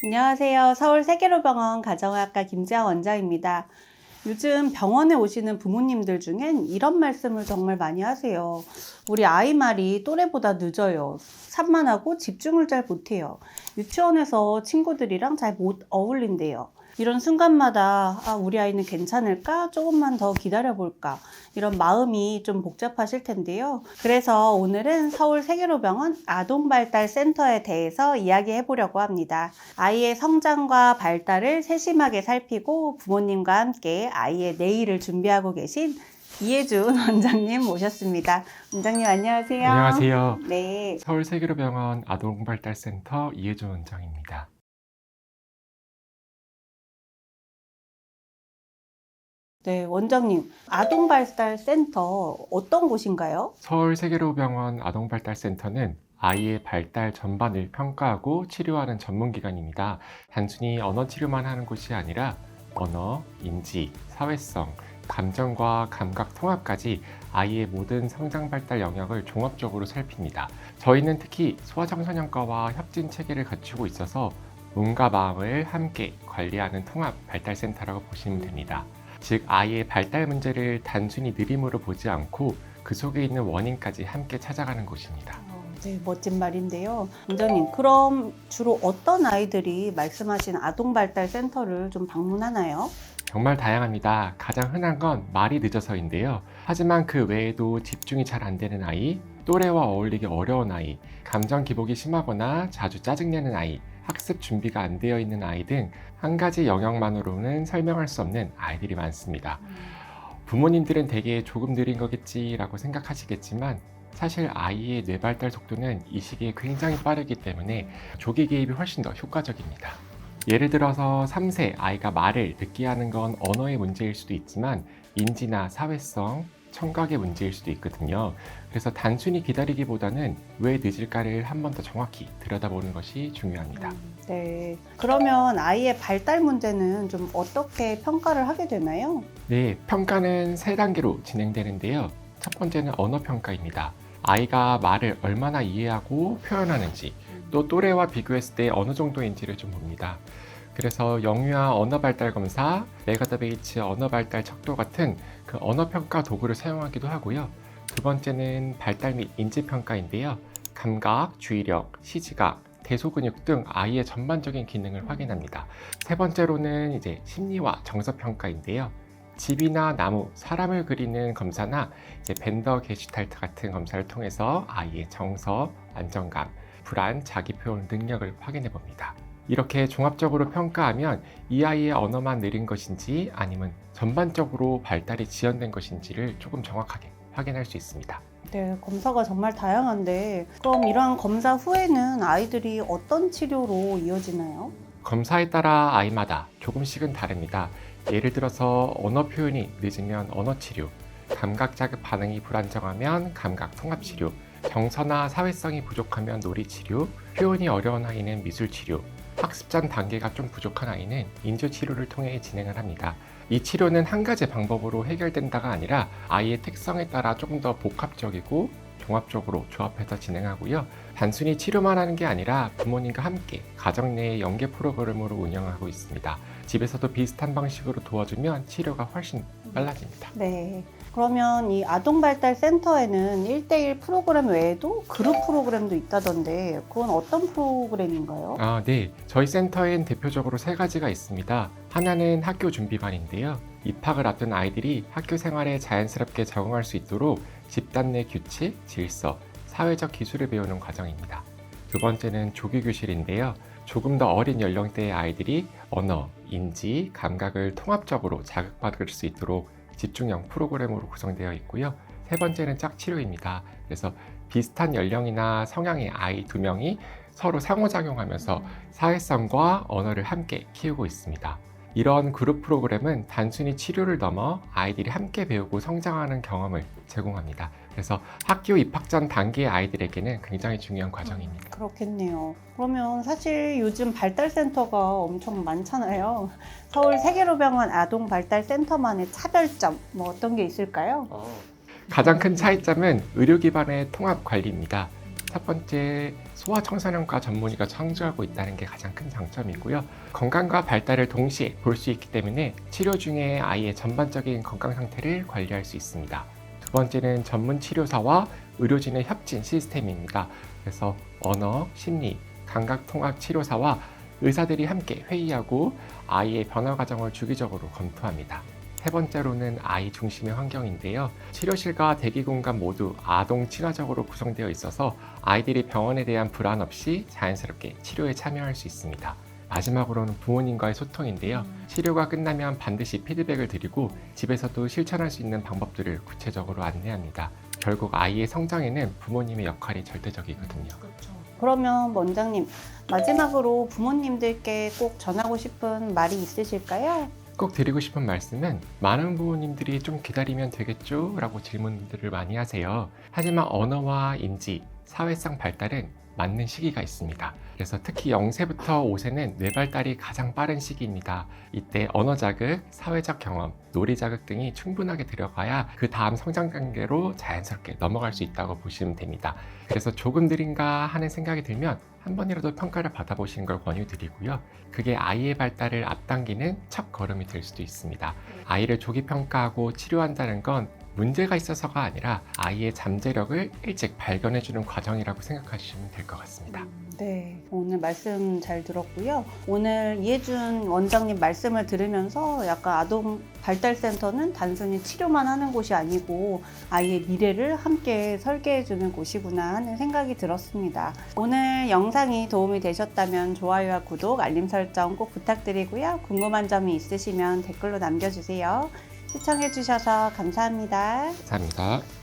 안녕하세요. 서울 세계로병원 가정의학과 김지아 원장입니다. 요즘 병원에 오시는 부모님들 중엔 이런 말씀을 정말 많이 하세요. 우리 아이 말이 또래보다 늦어요. 산만하고 집중을 잘 못해요. 유치원에서 친구들이랑 잘 못 어울린대요. 이런 순간마다 우리 아이는 괜찮을까? 조금만 더 기다려볼까? 이런 마음이 좀 복잡하실 텐데요. 그래서 오늘은 서울 세계로병원 아동발달센터에 대해서 이야기해 보려고 합니다. 아이의 성장과 발달을 세심하게 살피고 부모님과 함께 아이의 내일을 준비하고 계신 이혜준 원장님 모셨습니다. 원장님 안녕하세요. 안녕하세요. 네. 서울 세계로병원 아동발달센터 이혜준 원장입니다. 네, 원장님. 아동발달센터 어떤 곳인가요? 서울 세계로병원 아동발달센터는 아이의 발달 전반을 평가하고 치료하는 전문기관입니다. 단순히 언어 치료만 하는 곳이 아니라 언어, 인지, 사회성, 감정과 감각 통합까지 아이의 모든 성장 발달 영역을 종합적으로 살핍니다. 저희는 특히 소아청소년과와 협진 체계를 갖추고 있어서 몸과 마음을 함께 관리하는 통합 발달센터라고 보시면 됩니다. 즉, 아이의 발달 문제를 단순히 느림으로 보지 않고 그 속에 있는 원인까지 함께 찾아가는 곳입니다. 네, 멋진 말인데요. 원장님, 그럼 주로 어떤 아이들이 말씀하신 아동발달센터를 좀 방문하나요? 정말 다양합니다. 가장 흔한 건 말이 늦어서인데요. 하지만 그 외에도 집중이 잘 안 되는 아이, 또래와 어울리기 어려운 아이, 감정 기복이 심하거나 자주 짜증내는 아이, 학습 준비가 안 되어 있는 아이 등 한 가지 영역만으로는 설명할 수 없는 아이들이 많습니다. 부모님들은 대개 조금 느린 거겠지라고 생각하시겠지만 사실 아이의 뇌발달 속도는 이 시기에 굉장히 빠르기 때문에 조기 개입이 훨씬 더 효과적입니다. 예를 들어서 3세 아이가 말을 늦게 하는 건 언어의 문제일 수도 있지만 인지나 사회성, 청각의 문제일 수도 있거든요. 그래서 단순히 기다리기보다는 왜 늦을까를 한 번 더 정확히 들여다보는 것이 중요합니다. 네. 그러면 아이의 발달 문제는 좀 어떻게 평가를 하게 되나요? 네, 평가는 3단계로 진행되는데요. 첫 번째는 언어 평가입니다. 아이가 말을 얼마나 이해하고 표현하는지, 또 또래와 비교했을 때 어느 정도인지를 좀 봅니다. 그래서 영유아 언어 발달 검사, 레가더 베이츠 언어 발달 척도 같은 그 언어 평가 도구를 사용하기도 하고요. 두 번째는 발달 및 인지 평가인데요. 감각, 주의력, 시지각, 대소근육 등 아이의 전반적인 기능을 확인합니다. 세 번째로는 이제 심리와 정서 평가인데요. 집이나 나무, 사람을 그리는 검사나 이제 벤더 게슈탈트 같은 검사를 통해서 아이의 정서, 안정감, 불안, 자기 표현 능력을 확인해 봅니다. 이렇게 종합적으로 평가하면 이 아이의 언어만 느린 것인지 아니면 전반적으로 발달이 지연된 것인지를 조금 정확하게 확인할 수 있습니다. 네, 검사가 정말 다양한데, 그럼 이러한 검사 후에는 아이들이 어떤 치료로 이어지나요? 검사에 따라 아이마다 조금씩은 다릅니다. 예를 들어서 언어 표현이 늦으면 언어 치료, 감각 자극 반응이 불안정하면 감각 통합 치료, 정서나 사회성이 부족하면 놀이 치료, 표현이 어려운 아이는 미술 치료, 학습 전 단계가 좀 부족한 아이는 인조 치료를 통해 진행을 합니다. 이 치료는 한 가지 방법으로 해결된다가 아니라 아이의 특성에 따라 조금 더 복합적이고 종합적으로 조합해서 진행하고요. 단순히 치료만 하는 게 아니라 부모님과 함께 가정 내의 연계 프로그램으로 운영하고 있습니다. 집에서도 비슷한 방식으로 도와주면 치료가 훨씬 빨라집니다. 네. 그러면 이 아동발달센터에는 1대1 프로그램 외에도 그룹 프로그램도 있다던데, 그건 어떤 프로그램인가요? 네. 저희 센터엔 대표적으로 3가지가 있습니다. 하나는 학교 준비반인데요. 입학을 앞둔 아이들이 학교 생활에 자연스럽게 적응할 수 있도록 집단 내 규칙, 질서, 사회적 기술을 배우는 과정입니다. 두 번째는 조기교실인데요. 조금 더 어린 연령대의 아이들이 언어, 인지, 감각을 통합적으로 자극받을 수 있도록 집중형 프로그램으로 구성되어 있고요. 세 번째는 짝치료입니다. 그래서 비슷한 연령이나 성향의 아이 2명이 서로 상호작용하면서 사회성과 언어를 함께 키우고 있습니다. 이런 그룹 프로그램은 단순히 치료를 넘어 아이들이 함께 배우고 성장하는 경험을 제공합니다. 그래서 학교 입학 전 단계의 아이들에게는 굉장히 중요한 과정입니다. 그렇겠네요. 그러면 사실 요즘 발달센터가 엄청 많잖아요. 서울 세계로병원 아동발달센터만의 차별점, 어떤 게 있을까요? 가장 큰 차이점은 의료 기반의 통합 관리입니다. 첫 번째, 소아청소년과 전문의가 청주하고 있다는 게 가장 큰 장점이고요. 건강과 발달을 동시에 볼 수 있기 때문에 치료 중에 아이의 전반적인 건강 상태를 관리할 수 있습니다. 두 번째는 전문 치료사와 의료진의 협진 시스템입니다. 그래서 언어, 심리, 감각통합 치료사와 의사들이 함께 회의하고 아이의 변화 과정을 주기적으로 검토합니다. 세 번째로는 아이 중심의 환경인데요. 치료실과 대기 공간 모두 아동 친화적으로 구성되어 있어서 아이들이 병원에 대한 불안 없이 자연스럽게 치료에 참여할 수 있습니다. 마지막으로는 부모님과의 소통인데요. 치료가 끝나면 반드시 피드백을 드리고 집에서도 실천할 수 있는 방법들을 구체적으로 안내합니다. 결국 아이의 성장에는 부모님의 역할이 절대적이거든요. 그러면 원장님, 마지막으로 부모님들께 꼭 전하고 싶은 말이 있으실까요? 꼭 드리고 싶은 말씀은 많은 부모님들이 좀 기다리면 되겠죠? 라고 질문들을 많이 하세요. 하지만 언어와 인지, 사회성 발달은 맞는 시기가 있습니다. 그래서 특히 0세부터 5세는 뇌 발달이 가장 빠른 시기입니다. 이때 언어 자극, 사회적 경험, 놀이 자극 등이 충분하게 들어가야 그 다음 성장 단계로 자연스럽게 넘어갈 수 있다고 보시면 됩니다. 그래서 조금 느린가 하는 생각이 들면 한 번이라도 평가를 받아보시는 걸 권유드리고요. 그게 아이의 발달을 앞당기는 첫 걸음이 될 수도 있습니다. 아이를 조기 평가하고 치료한다는 건 문제가 있어서가 아니라 아이의 잠재력을 일찍 발견해주는 과정이라고 생각하시면 될 것 같습니다. 네, 오늘 말씀 잘 들었고요. 오늘 이혜준 원장님 말씀을 들으면서 약간 아동 발달센터는 단순히 치료만 하는 곳이 아니고 아이의 미래를 함께 설계해주는 곳이구나 하는 생각이 들었습니다. 오늘 영상이 도움이 되셨다면 좋아요와 구독, 알림 설정 꼭 부탁드리고요. 궁금한 점이 있으시면 댓글로 남겨주세요. 시청해주셔서 감사합니다. 감사합니다.